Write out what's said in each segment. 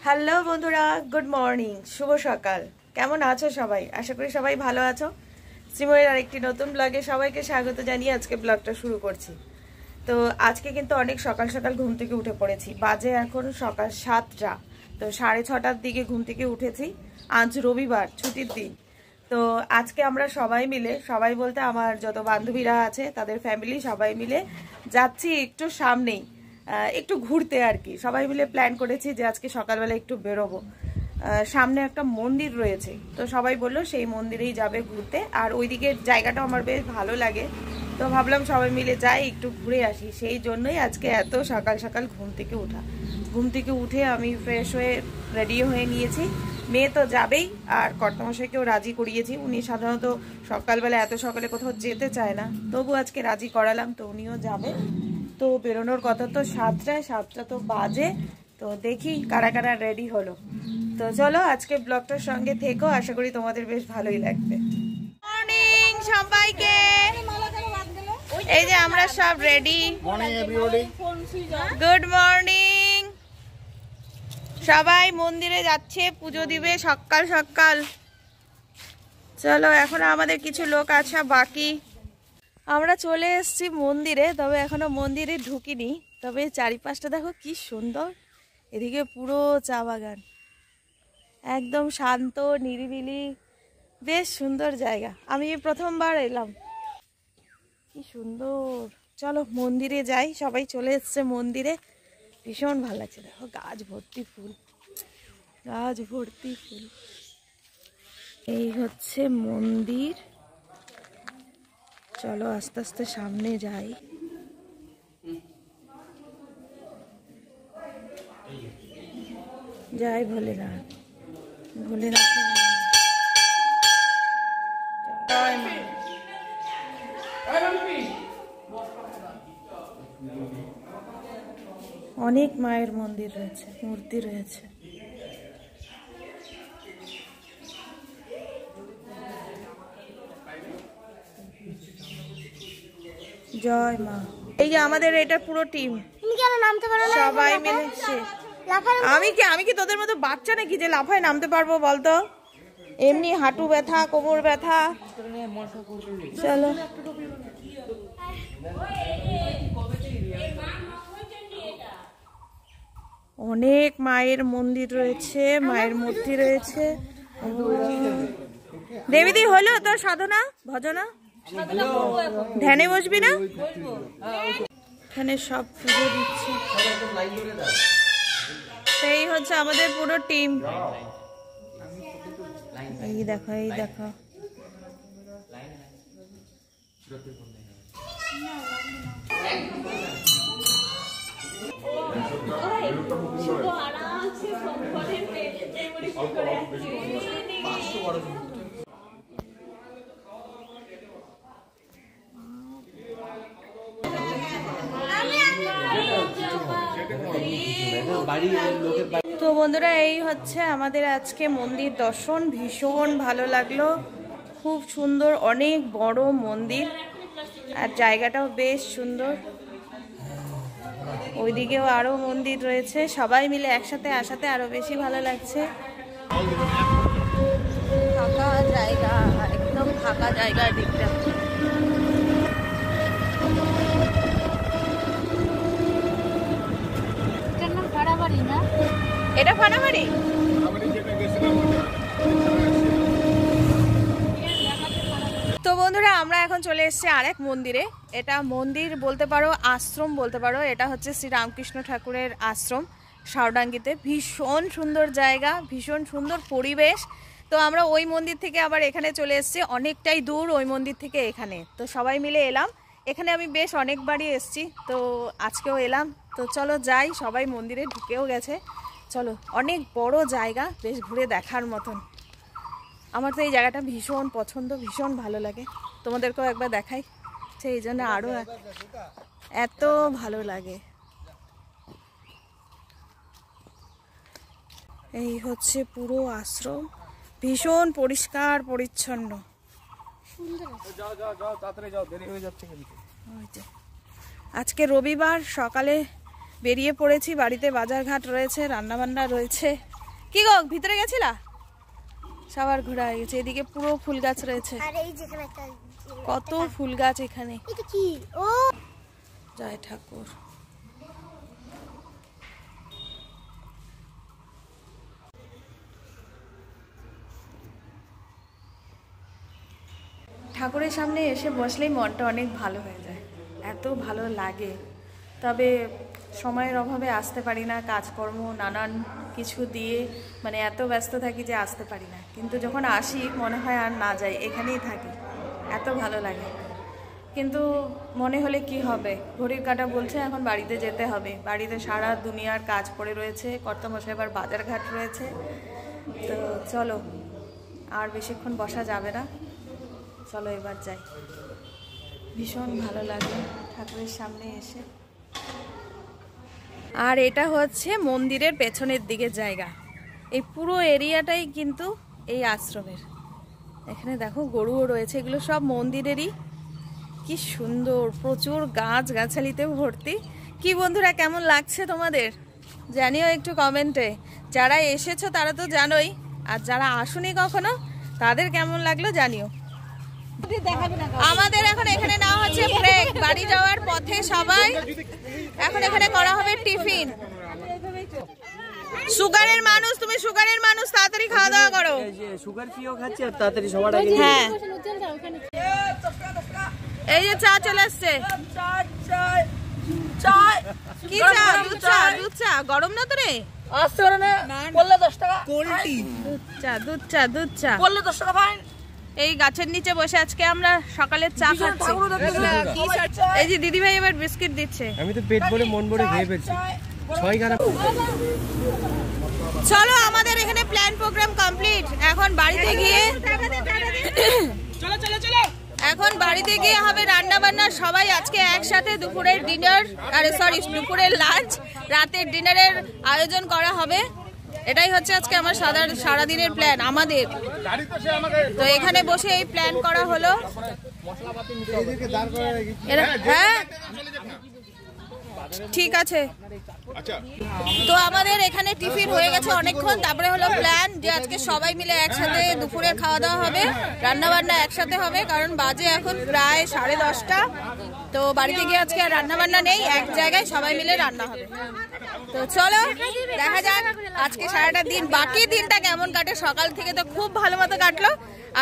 Hello বন্ধুরা, good morning, শুভ সকাল। কেমন আছো সবাই? আশা করি সবাই ভালো আছো। শ্রীময়ের আরেকটি নতুন ব্লগে সবাইকে স্বাগত জানিয়ে আজকে ব্লগটা শুরু করছি। তো আজকে কিন্তু অনেক সকাল সকাল ঘুম থেকে উঠে পড়েছি। বাজে এখন সকাল 7টা। তো 6:30টার দিকে ঘুম থেকে উঠেছি। আজ রবিবার, ছুটির দিন। তো আজকে আমরা সবাই মিলে, সবাই বলতে আমার যত বান্ধবীরা আছে তাদের ফ্যামিলি সবাই মিলে যাচ্ছি একটু সামনেই, একটু ঘুরতে আর কি। সবাই মিলে প্ল্যান করেছি যে আজকে সকালবেলা একটু বেরোবো। সামনে একটা মন্দির রয়েছে, তো সবাই বললো সেই মন্দিরেই যাবে ঘুরতে। আর ওইদিকের জায়গাটাও আমার বেশ ভালো লাগে, তো ভাবলাম সবাই মিলে যাই, একটু ঘুরে আসি। সেই জন্যই আজকে এত সকাল সকাল ঘুম থেকে ওঠা। ঘুম থেকে উঠে আমি ফ্রেশ হয়ে রেডি হয়ে নিয়েছি। মেয়ে তো যাবেই, আর কর্তামশাইকেও রাজি করিয়েছি। উনি সাধারণত সকালবেলা এত সকালে কোথাও যেতে চায় না, তবু আজকে রাজি করালাম, তো উনিও যাবে। তো বেরোনোর কথা তো 7টা তো বাজে। তো দেখি কারা কারা রেডি হলো। তো চলো আজকে ব্লগটার সঙ্গে থেকো, আশা করি তোমাদের বেশ ভালোই লাগবে। মর্নিং সবাইকে। এই যে আমরা সব রেডি। Good morning. সবাই মন্দিরে যাচ্ছে, পুজো দিবে সকাল সকাল। চলো, এখন আমাদের কিছু লোক আসা বাকি। আমরা চলে এসেছি মন্দিরে, তবে এখনো মন্দিরে ঢুকিনি। তবে চারিপাশটা দেখো কি সুন্দর। এদিকে পুরো চা বাগান, একদম শান্ত নিরিবিলি, বেশ সুন্দর জায়গা। আমি প্রথমবার এলাম, কি সুন্দর। চলো মন্দিরে যাই। সবাই চলে এসছে মন্দিরে, ভীষণ ভালো লাগছে। দেখো গাছ ভর্তি ফুল, গাছ ভর্তি ফুল। এই হচ্ছে মন্দির। চলো আস্তে আস্তে সামনে যাই। জয় ভোলেনাথ। ভোলেনাথ অনেক মায়ের মন্দির রয়েছে, মূর্তি রয়েছে। জয় মা। এই যে আমাদের এটা পুরো টিম, সবাই মিলে। আমি কি তোদের মতো বাচ্চা নাকি যে লাফায় নামতে পারবো বলতো? এমনি হাঁটু ব্যথা, কোমর ব্যথা। চলো অনেক মায়ের মন্দির রয়েছে, মায়ের মূর্তি রয়েছে। দেবীদি হলো তোর সাধনা ভজনা? ধ্যানে বসবি না? এখানে সব পুজো দিচ্ছে। সেই হচ্ছে আমাদের পুরো টিম। এই দেখো, এই দেখো। তো বন্ধুরা, এই হচ্ছে আমাদের আজকে মন্দির দর্শন। ভীষণ ভালো লাগলো, খুব সুন্দর, অনেক বড় মন্দির, আর জায়গাটাও বেশ সুন্দর। ওইদিকেও আরো মন্দির রয়েছে। সবাই মিলে একসাথে আসাতে আরো বেশি ভালো লাগছে। ফাঁকা জায়গা, একদম ফাঁকা জায়গা দিকটা। এটা ফানাবাড়ি। তো বন্ধুরা, আমরা এখন চলে এসেছি আরেক মন্দিরে। এটা মন্দির বলতে পারো, আশ্রম বলতে পারো। এটা হচ্ছে শ্রী রামকৃষ্ণ ঠাকুরের আশ্রম, সাউডাঙ্গিতে। ভীষণ সুন্দর জায়গা, ভীষণ সুন্দর পরিবেশ। তো আমরা ওই মন্দির থেকে আবার এখানে চলে এসেছি, অনেকটাই দূর ওই মন্দির থেকে এখানে। তো সবাই মিলে এলাম। এখানে আমি বেশ অনেকবারই এসেছি, তো আজকেও এলাম। তো চলো যাই, সবাই মন্দিরে ঢুকেও গেছে। চলো, অনেক বড় জায়গা, বেশ ঘুরে দেখার মতন। আমার তো এই জায়গাটা ভীষণ পছন্দ, ভীষণ ভালো লাগে। তোমাদেরকেও একবার দেখাই, সেই জন্য আরো এত ভালো লাগে। এই হচ্ছে পুরো আশ্রম, ভীষণ পরিষ্কার পরিচ্ছন্ন। আজকে রবিবার, সকালে বেরিয়ে পড়েছি। বাড়িতে বাজারঘাট রয়েছে, রান্নাবান্না রয়েছে। কি গো ভিতরে গেছিলা? সবার ঘোরা হয়ে গেছে। এদিকে পুরো ফুল গাছ রয়েছে, কত ফুল গাছ এখানে। জয় ঠাকুর। ঠাকুরের সামনে এসে বসলেই মনটা অনেক ভালো হয়ে যায়, এত ভালো লাগে। তবে সময়ের অভাবে আসতে পারি না, কাজকর্ম নানান কিছু দিয়ে মানে এত ব্যস্ত থাকি যে আসতে পারি না। কিন্তু যখন আসি মনে হয় আর না যাই, এখানেই থাকি, এত ভালো লাগে। কিন্তু মনে হলে কি হবে, ঘড়ির কাঁটা বলছে এখন বাড়িতে যেতে হবে। বাড়িতে সারা দুনিয়ার কাজ পড়ে রয়েছে, কর্তামশাই আবার বাজারঘাট রয়েছে। তো চলো, আর বেশিক্ষণ বসা যাবে না, চলো এবার যাই। ভীষণ ভালো লাগলো ঠাকুরের সামনে এসে। আর এটা হচ্ছে মন্দিরের পেছনের দিকে জায়গা। এই পুরো এরিয়াটাই কিন্তু এই আশ্রমের। এখানে দেখো গরুও রয়েছে, এগুলো সব মন্দিরেরই। কি সুন্দর, প্রচুর গাছ গাছালিতে ভর্তি। কি বন্ধুরা, কেমন লাগছে তোমাদের জানিও একটু কমেন্টে। যারা এসেছো তারা তো জানোই, আর যারা আসুনি কখনো তাদের কেমন লাগলো জানিও। আমাদের এখন এখানে নেওয়া হচ্ছে ব্রেক, বাড়ি যাওয়ার পথে সবাই। এখন এখানে করা হবে টিফিন। সুগারের মানুষ, তুমি সুগারের মানুষ, তাড়াতাড়ি খাওয়া দাওয়া করো। সুগার ফ্রিও খাচ্ছি আর তাড়াতাড়ি সবার আগে। হ্যাঁ, এই যে চা চলে আসছে। কি চা? দুধ চা? দুধ চা গরম না তো রে? বললে 10 টাকা কোল্ড টি। দুধ চা, দুধ চা বললে 10 টাকা ফাইন। এই গাছের নিচে বসে আজকে আমরা সকালের চা খাচ্ছি। এই যে দিদি ভাই এবার বিস্কিট দিচ্ছে। আমি তো পেট ভরে মন ভরে খেয়ে ফেলছি। 6 খানা। চলো, আমাদের এখানে প্ল্যান প্রোগ্রাম কমপ্লিট। এখন বাড়িতে গিয়ে এখন বাড়িতে গিয়ে হবে রান্না বান্না। সবাই আজকে একসাথে দুপুরের ডিনার, আরে সরি দুপুরের লাঞ্চ, রাতের ডিনারের আয়োজন করা হবে। এটাই হচ্ছে আজকে আমার সারাদিনের প্ল্যান আমাদের। তো এখানে বসে এই প্ল্যান করা হলো। হ্যাঁ ঠিক আছে। তো আমাদের এখানে টিফিন হয়ে গেছে অনেকক্ষণ, তারপরে হলো প্ল্যান যে আজকে সবাই মিলে একসাথে দুপুরের খাওয়া দাওয়া হবে, রান্না বান্না একসাথে হবে। কারণ বাজে এখন প্রায় 10:30। তো বাড়িতে গিয়ে আজকে আর রান্না বান্না নেই, এক জায়গায় সবাই মিলে রান্না হবে। তো চলো দেখা যাক আজকে সারাটা দিন, বাকি দিনটা কেমন কাটে। সকাল থেকে তো খুব ভালো মতো কাটলো,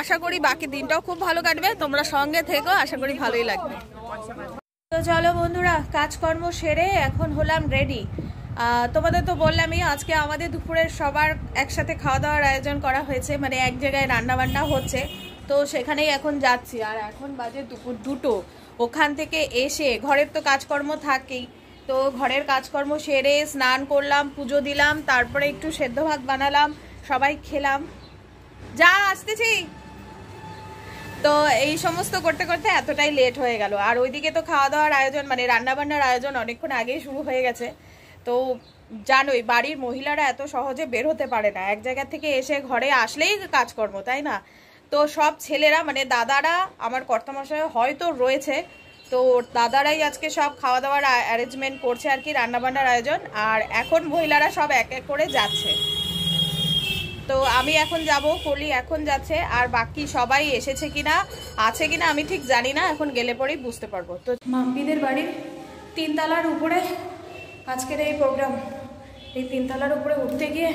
আশা করি বাকি দিনটাও খুব ভালো কাটবে। তোমরা সঙ্গে থেকো, আশা করি ভালোই লাগবে। তো চলো বন্ধুরা, কাজকর্ম সেরে এখন হলাম রেডি। তোমাদের তো বললামই আজকে আমাদের দুপুরের সবার একসাথে খাওয়া দাওয়ার আয়োজন করা হয়েছে, মানে এক জায়গায় রান্না বান্না হচ্ছে। তো সেখানেই এখন যাচ্ছি। আর এখন বাজে দুপুর 2টো। ওখান থেকে এসে ঘরের তো কাজকর্ম থাকেই, তো ঘরের কাজকর্ম সেরে স্নান করলাম, পুজো দিলাম, তারপরে একটু সেদ্ধ ভাত বানালাম, সবাই খেলাম। যা আসতেছি। তো এই সমস্ত করতে করতে এতটাই লেট হয়ে গেল। আর ওইদিকে তো খাওয়া দাওয়ার আয়োজন মানে রান্নাবান্নার আয়োজন অনেকক্ষণ আগেই শুরু হয়ে গেছে। তো জানোই বাড়ির মহিলারা এত সহজে বের হতে পারে না, এক জায়গা থেকে এসে ঘরে আসলেই কাজকর্ম, তাই না? তো সব ছেলেরা মানে দাদারা, আমার কর্তামশাই হয়তো রয়েছে, তো দাদারাই আজকে সব খাওয়া দাওয়ার অ্যারেঞ্জমেন্ট করছে আর কি, রান্নাবান্নার আয়োজন। আর এখন মহিলারা সব এক এক করে যাচ্ছে। তো আমি এখন যাব, কলি এখন যাচ্ছে, আর বাকি সবাই এসেছে কিনা আছে কিনা আমি ঠিক জানি না, এখন গেলে পরেই বুঝতে পারবো। তো মাম্পিদের বাড়ির 3 তলার উপরে আজকের এই প্রোগ্রাম। এই 3 তলার উপরে উঠতে গিয়ে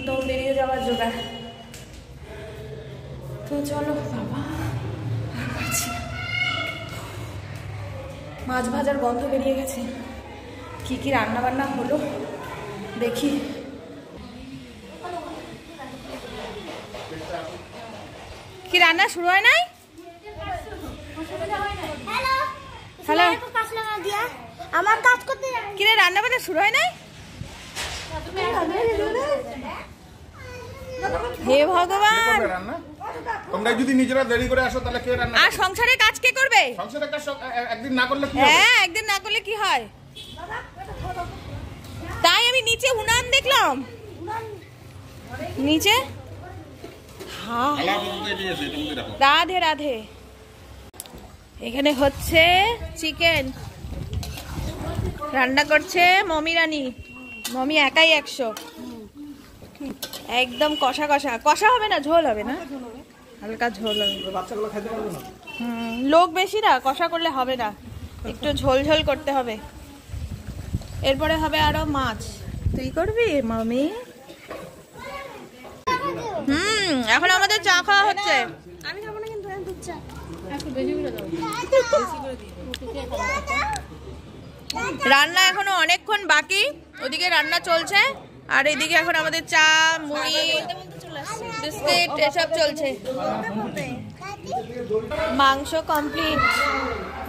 দম বেরিয়ে যাওয়ার জোগাড়। তো চলো বাবা, আর পারছি না, মাছ ভাজার গন্ধ বেরিয়ে গেছে। কি কি রান্না বান্না হলো দেখি। কি রান্না শুরু হয় নাই? হ্যালো, আমার কাজ করতে কি রে, রান্না বান্না শুরু হয় নাই? হে ভগবান, তোমরা যদি নিজেরা দেরি করে আসো তাহলে কে রান্না? আর সংসারের কাজ কে করবে? সংসারের কাজ একদিন না করলে কি হবে? হ্যাঁ, একদিন না করলে কি হয়? তাই আমি নিচে উনান দেখলাম, নিচে। রাধে রাধে। এখানে হচ্ছে চিকেন। রান্না করছে মমি রানী। মমি একাই 100। একদম কষা কষা। কষা হবে না, ঝোল হবে না, হালকা ঝোল হবে। বাচ্চাগুলো খেতে পারবে না। লোক বেশি না, কষা করলে হবে না, একটু ঝোল ঝোল করতে হবে। এরপরে হবে আরো মাছ। তুই করবি মামি? এখন আমাদের চা খাওয়া হচ্ছে। আমি খাবো না কিন্তু দুধ চা। রান্না এখনো অনেকক্ষণ বাকি, ওদিকে রান্না চলছে আর এদিকে এখন আমাদের চা, মুড়ি, বিস্কিট এসব চলছে। মাংস কমপ্লিট,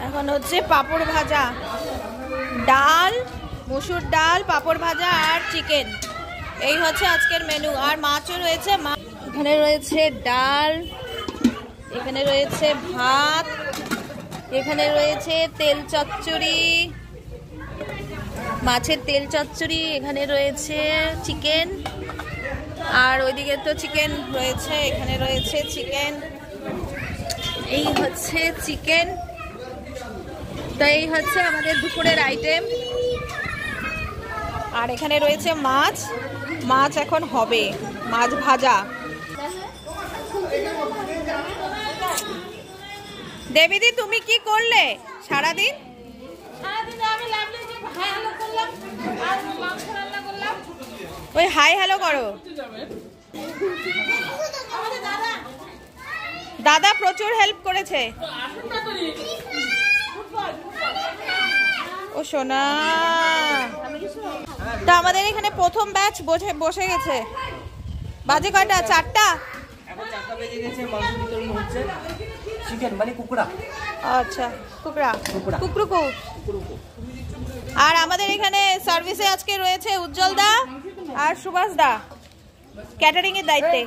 এখন হচ্ছে পাঁপড় ভাজা, ডাল, মসুর ডাল, পাঁপড় ভাজা আর চিকেন। এই হচ্ছে আজকের মেনু। আর মাছও রয়েছে। এখানে রয়েছে ডাল, এখানে রয়েছে ভাত, এখানে রয়েছে তেল চচ্চড়ি, মাছের তেল চচ্চড়ি, এখানে রয়েছে চিকেন, আর ওইদিকে তো চিকেন রয়েছে, এখানে রয়েছে চিকেন। এই হচ্ছে চিকেন। তো এই হচ্ছে আমাদের দুপুরের আইটেম। আর এখানে রয়েছে মাছ। মাছ এখন হবে, মাছ ভাজা। দেবীদি তুমি কি করলে সারাদিন? ওই হাই হ্যালো করো। দাদা প্রচুর হেল্প করেছে। ও সোনা। তো আমাদের এখানে প্রথম ব্যাচ বসে গেছে। বাজে কয়টা? 4টা। এখন 4টা বেজে গেছে, মাংস বিতরণ হচ্ছে। চিকেন মানে কুকুরা। আচ্ছা, কুকড়া কুকরুকু। আর আমাদের এখানে সার্ভিসে আজকে রয়েছে উজ্জ্বল দা আর সুভাষ দা, ক্যাটারিং এর দায়িত্বে।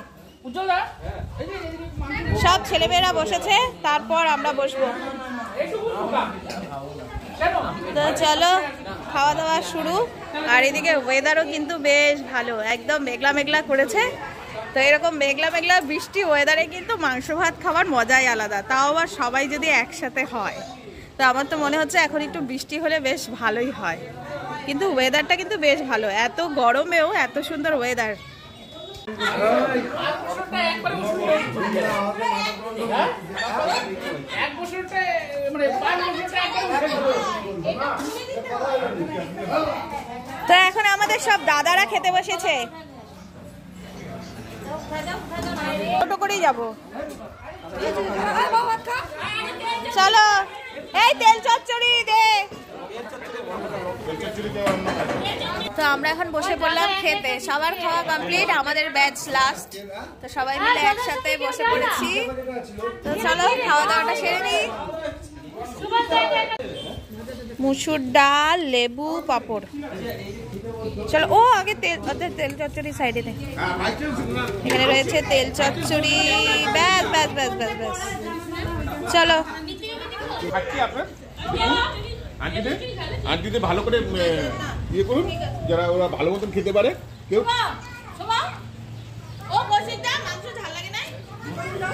সব ছেলেমেয়েরা বসেছে, তারপর আমরা বসবো। তো চলো খাওয়া দাওয়া শুরু। আর এদিকে ওয়েদারও কিন্তু বেশ ভালো, একদম মেঘলা মেঘলা করেছে। তো এরকম মেঘলা মেঘলা বৃষ্টি ওয়েদারে কিন্তু মাংস ভাত খাওয়ার মজাই আলাদা, তাও আবার সবাই যদি একসাথে হয়। তো আমার তো মনে হচ্ছে এখন একটু বৃষ্টি হলে বেশ ভালোই হয়। কিন্তু ওয়েদারটা কিন্তু বেশ ভালো, এত গরমেও এত সুন্দর ওয়েদার। তো এখন আমাদের সব দাদারা খেতে বসেছে। ছোটো করেই যাবো। চলো, এই তেল চচ্চড়ি দে। তো আমরা এখন বসে পড়লাম খেতে। সবার খাওয়া কমপ্লিট, আমাদের ব্যাচ লাস্ট। তো সবাই মিলে একসাথে বসে পড়েছি। তো চলো খাওয়া দাওয়াটা সেরে নিই। মুসুর ডাল, লেবু, পাঁপড়। চলো, ও আগে তেল চচ্চড়ি সাইডে দে। এখানে রয়েছে তেল চচ্চড়ি। ব্যাস ব্যাস ব্যাস ব্যাস ব্যাস। চলো। আন্টিতে ভালো করে ইয়ে করুন, যারা ওরা ভালো মতন খেতে পারে। কেউ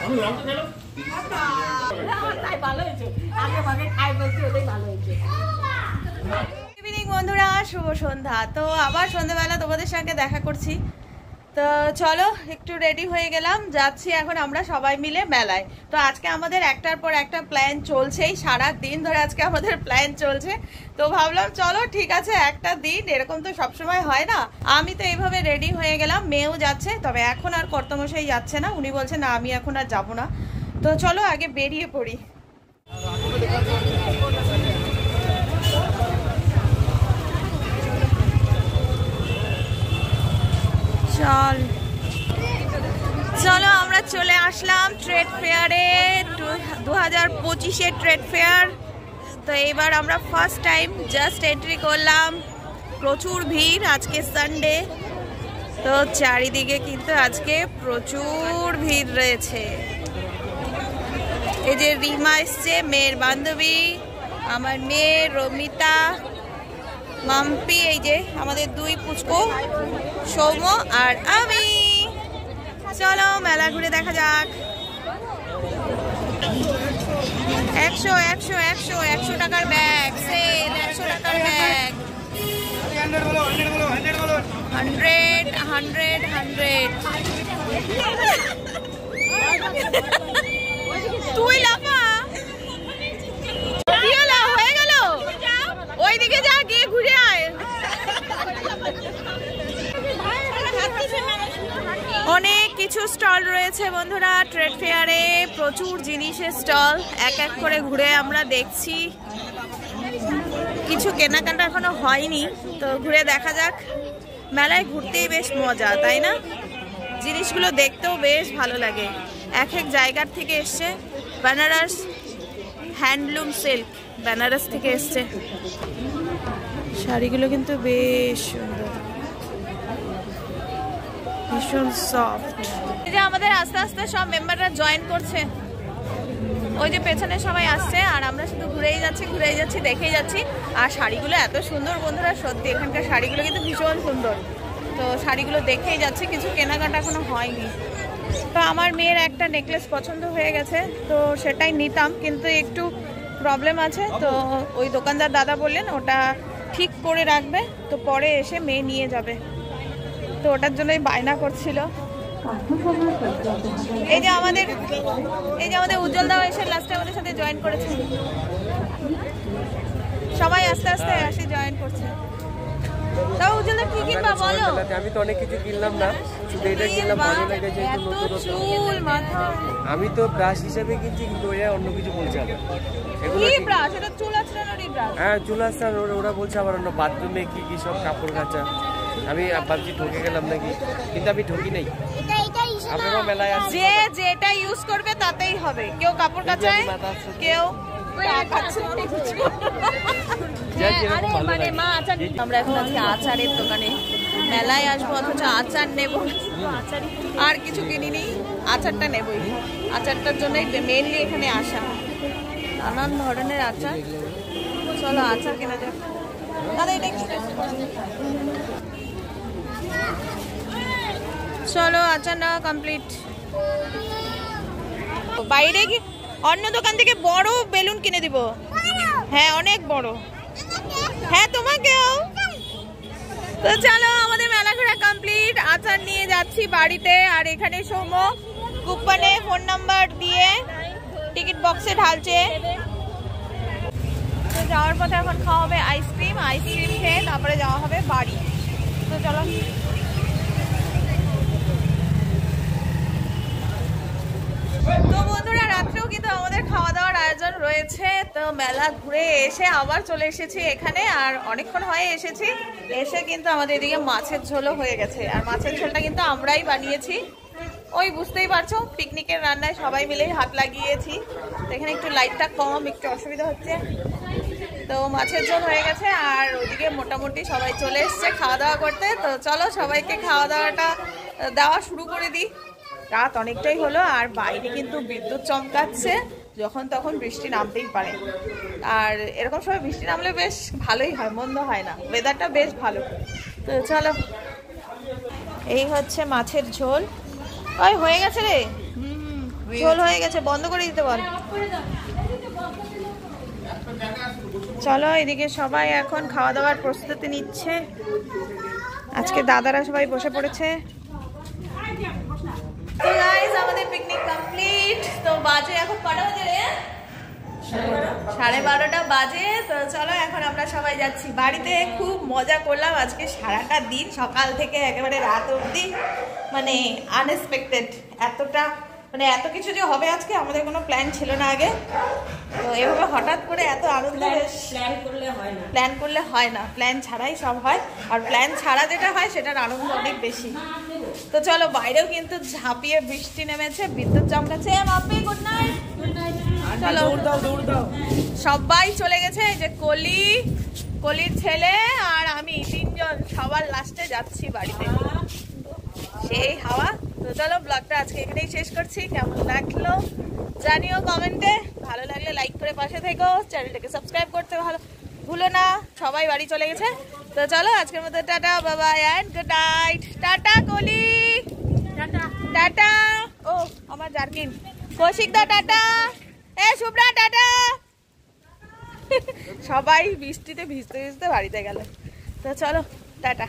আমি লঙ্কা খেলাম। ইভিনিং বন্ধুরা, শুভ সন্ধ্যা। তো আবার সন্ধ্যাবেলা তোমাদের সঙ্গে দেখা করছি। তো চলো একটু রেডি হয়ে গেলাম, যাচ্ছি এখন আমরা সবাই মিলে মেলায়। তো আজকে আমাদের একটার পর একটা প্ল্যান চলছেই, সারা দিন ধরে আজকে আমাদের প্ল্যান চলছে। তো ভাবলাম চলো ঠিক আছে, একটা দিন এরকম তো সবসময় হয় না। আমি তো এইভাবে রেডি হয়ে গেলাম, মেয়েও যাচ্ছে। তবে এখন আর কর্তমশাই যাচ্ছে না, উনি বলছে না আমি এখন আর যাবো না। তো চলো আগে বেরিয়ে পড়ি। চলো আমরা চলে আসলাম ট্রেড ফেয়ারে, 2025-এর ট্রেড ফেয়ার। তো এবার আমরা ফার্স্ট টাইম জাস্ট এন্ট্রি করলাম। প্রচুর ভিড়, আজকে সানডে। তো চারিদিকে কিন্তু আজকে প্রচুর ভিড় রয়েছে। এই যে রিমা এসছে, মেয়ের বান্ধবী, আমার মেয়ে রমিতা, মাম্পি, এই যে আমাদের দুই পুচকো সৌম্য আর আমি। চলো মেলা ঘুরে দেখা যাক। 100 টাকার ব্যাগ, সেল 100 টাকার ব্যাগ। তুই লাফা হয়ে গেল ওইদিকে যা গিয়ে ঘুরে আয়। অনেক কিছু স্টল রয়েছে বন্ধুরা ট্রেড ফেয়ারে, প্রচুর জিনিসের স্টল এক এক করে ঘুরে আমরা দেখছি। কিছু কেনাকাটা এখনো হয়নি, তো ঘুরে দেখা যাক। মেলায় ঘুরতেই বেশ মজা, তাই না? জিনিসগুলো দেখতেও বেশ ভালো লাগে। এক এক জায়গার থেকে এসছে। বেনারস হ্যান্ডলুম সিল্ক বেনারস থেকে এসছে। শাড়িগুলো কিন্তু বেশ সুন্দর, ভীষণ সফট। এই যে আমাদের আস্তে আস্তে সব মেম্বাররা জয়েন করছে, ওই যে পেছনে সবাই আসছে, আর আমরা শুধু ঘুরেই যাচ্ছি দেখেই যাচ্ছি। আর শাড়িগুলো এত সুন্দর বন্ধুরা, সত্যি এখানকার শাড়িগুলো কিন্তু ভীষণ সুন্দর। তো শাড়িগুলো দেখেই যাচ্ছি, কিছু কেনাকাটা এখনো হয়নি। তো আমার মেয়ের একটা নেকলেস পছন্দ হয়ে গেছে, তো সেটাই নিতাম, কিন্তু একটু প্রবলেম আছে। তো ওই দোকানদার দাদা বললেন ওটা ঠিক করে রাখবে, তো পরে এসে মেয়ে নিয়ে যাবে। তো ওটার জন্যই বায়না করছিল। এই যে আমাদের উজ্জ্বল দাও এসে লাস্টে আমাদের সাথে জয়েন করেছে। সবাই আস্তে আস্তে আসে জয়েন করছে। তাও উজ্জ্বল দা কি কিনবা বলো? আমি তো অনেক কিছু কিনলাম না, শুধু এটা কিনলাম, ভালো লেগেছে। চুল মাথা আমি তো ব্রাশ হিসেবে কিনছি, কিন্তু ওরা অন্য কিছু বলছে আবার। এগুলো কি ব্রাশ? এটা চুল আঁচড়ানোরই ব্রাশ। হ্যাঁ, চুল আঁচড়ানো। ওরা বলছে আবার অন্য বাথরুমে কি কি সব কাপড় কাচা। আমি ভাবছি ঠকে গেলাম নাকি, কিন্তু আমি ঠকি নাই। আপনারাও মেলায় আসছে, যে যেটা ইউজ করবে তাতেই হবে। কেউ কাপড় কাচায়, কেউ আমরা এখন আছি আচারের দোকানে। মেলায় আসবো অথচ আচার নেব, আর কিছু কিনিনি, আচারটা নেবই। আচারটার জন্যই মেনলি এখানে আসা। নানান ধরনের আচার। চলো আচার কেনা যাক। দাদা এটা কি? চলো আচার নেওয়া কমপ্লিট। বাইরে কি অন্য দোকান থেকে বড় বেলুন কিনে দিব? হ্যাঁ অনেক বড়। হ্যাঁ তোমাকেও। তো চলো আমাদের মেলা ঘোরা কমপ্লিট। আচার নিয়ে যাচ্ছি বাড়িতে। আর এখানে সৌম্য কুপনে ফোন নাম্বার দিয়ে টিকিট বক্সে ঢালছে। তো যাওয়ার পথে এখন খাওয়া হবে আইসক্রিম খেয়ে তারপরে যাওয়া হবে বাড়ি। তো চলো। তো বন্ধুরা রাত্রেও কিন্তু আমাদের খাওয়া দাওয়ার আয়োজন রয়েছে। তো মেলা ঘুরে এসে আবার চলে এসেছি এখানে, আর অনেকক্ষণ হয়ে এসেছি। এসে কিন্তু আমাদের এদিকে মাছের ঝোলও হয়ে গেছে। আর মাছের ঝোলটা কিন্তু আমরাই বানিয়েছি। ওই বুঝতেই পারছো, পিকনিকের রান্নায় সবাই মিলেই হাত লাগিয়েছি। তো এখানে একটু লাইটটা কম, একটু অসুবিধা হচ্ছে। তো মাছের ঝোল হয়ে গেছে, আর ওদিকে মোটামুটি সবাই চলে এসছে খাওয়া দাওয়া করতে। তো চলো সবাইকে খাওয়া দাওয়াটা দেওয়া শুরু করে দিই। রাত অনেকটাই হলো, আর বাইরে কিন্তু বিদ্যুৎ চমকাচ্ছে, যখন তখন বৃষ্টি নামতেই পারে। আর এরকম সময় বৃষ্টি নামলে বেশ ভালোই হয়, মন্দ হয় না, ওয়েদারটা বেশ ভালো। তো চলো, এই হচ্ছে মাছের ঝোল। ওই হয়ে গেছে রে, ঝোল হয়ে গেছে, বন্ধ করে দিতে বল। চলো এদিকে সবাই এখন খাওয়া দাওয়ার প্রস্তুতি নিচ্ছে। আজকে দাদারা সবাই বসে পড়েছে। তো গাইস আমাদের পিকনিক কমপ্লিট। তো বাজে এখন কটা বাজে রে? 12:30 বাজে। তো চলো এখন আমরা সবাই যাচ্ছি বাড়িতে। খুব মজা করলাম আজকে সারাটা দিন, সকাল থেকে একেবারে রাত অবধি। মানে আনএক্সপেক্টেড, এত কিছু যে হবে আজকে আমাদের কোনো প্ল্যান ছিল না আগে। তো এভাবে হঠাৎ করে এত আনন্দ, প্ল্যান করলে হয় না, প্ল্যান ছাড়াই সব হয়। আর প্ল্যান ছাড়া যেটা হয় সেটার আনন্দ অনেক বেশি। তো চলো, বাইরেও কিন্তু ঝাঁপিয়ে বৃষ্টি নেমেছে, বিদ্যুৎ চমকাচ্ছে। Mampi good night. চলো দৌড় দাও। সবাই চলে গেছে। এই যে কলির ছেলে আর আমি, তিনজন সবার লাস্টে যাচ্ছি বাড়িতে। সেই হাওয়া। তো চলো ব্লগটা আজকে এখানেই শেষ করছি। কেমন লাগলো জানিও কমেন্টে। ভালো লাগলে লাইক করে পাশে থেকো, চ্যানেলটাকে সাবস্ক্রাইব করতে ভুলো না। সবাই বাড়ি চলে গেছে। তো চলো আজকের মতো টাটা, bye bye and good night. টাটা কলি, টাটা। ও আমার জার্কিন কৌশিক দা টাটা, এ শুভ্রা টাটা। সবাই বৃষ্টিতে ভিজতে ভিজতে বাড়িতে গেল। তো চলো টাটা।